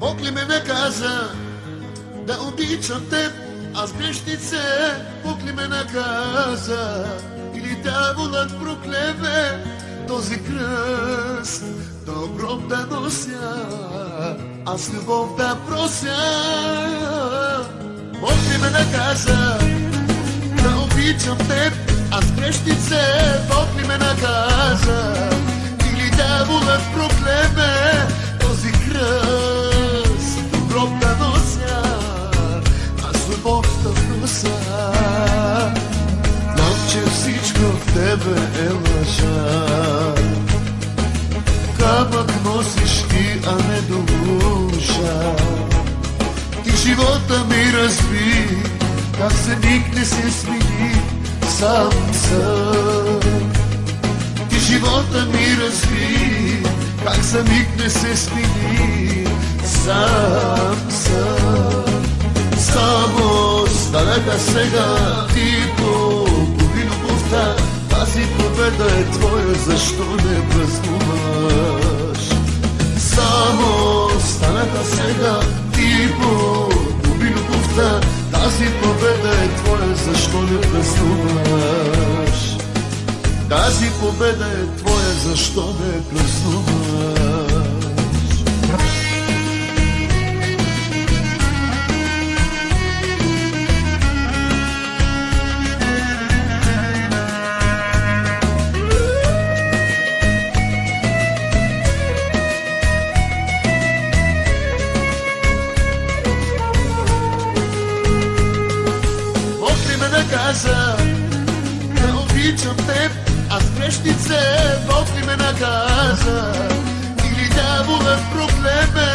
Бог ли ме наказа да обичам теб, аз грешнице? Бог ли ме наказа или дяволът проклеме този кръст? До гроб да нося, аз любов да прося. Бог ли ме наказа да обичам теб, аз грешнице? Бог ли ме наказа или дяволът проклеме този кръст? До гроб да нося, аз любов да прося. Знам, че всичко в тебе е лъжа. Камък носиш ти, а не душа. Ти живота ми разби, как за миг не се смени, сам съм. Ти живота ми разби, как за миг не се смени, сам съм. Само станаха сега ти погуби любовта. Тази победа е твоя, защо не празнуваш? Само станаха сега ти погуби любовта. Тази победа е твоя, защо не празнуваш? Тази победа е твоя, защо не празнуваш? Наказа да обичам теб, аз грешнице. Бог ли ме наказа или дяволът проклеме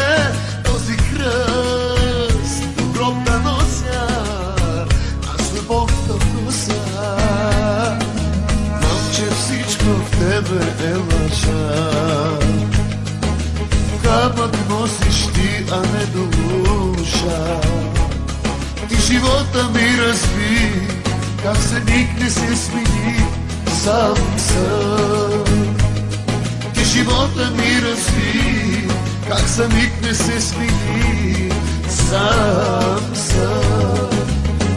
този кръст? До гроб да нося, аз любов да прося. Знам, че всичко в тебе е лъжа. Камък носиш ти, а не душа. Ти живота ми разби, как за миг не се смени, сам съм. Ти живота ми разби, как за миг не се смени, сам съм.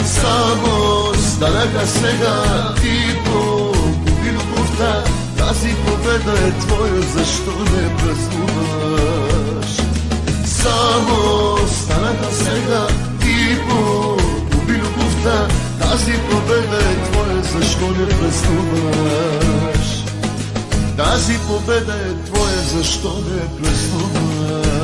Само станаха сега ти погуби любовта. Тази победа е твоя, защо не празнуваш? Само станаха сега ти погуби любовта. Тази победа е твоя, защо не празнуваш? Тази победа е твоя, защо не празнуваш?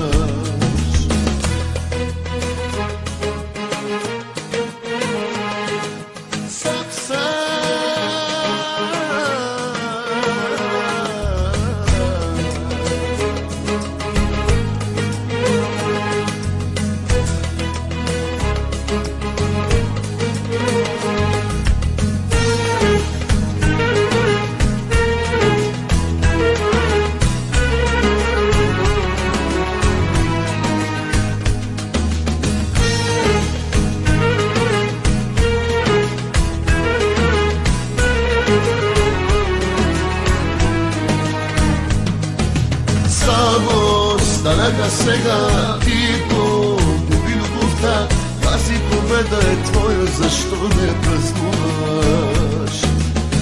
Само станаха сега ти погуби любовта. Тази победа е твоя, защо не празнуваш?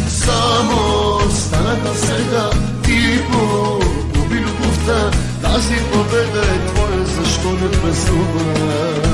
Само станаха сега ти погуби любовта. Тази победа е твоя, защо не празнуваш?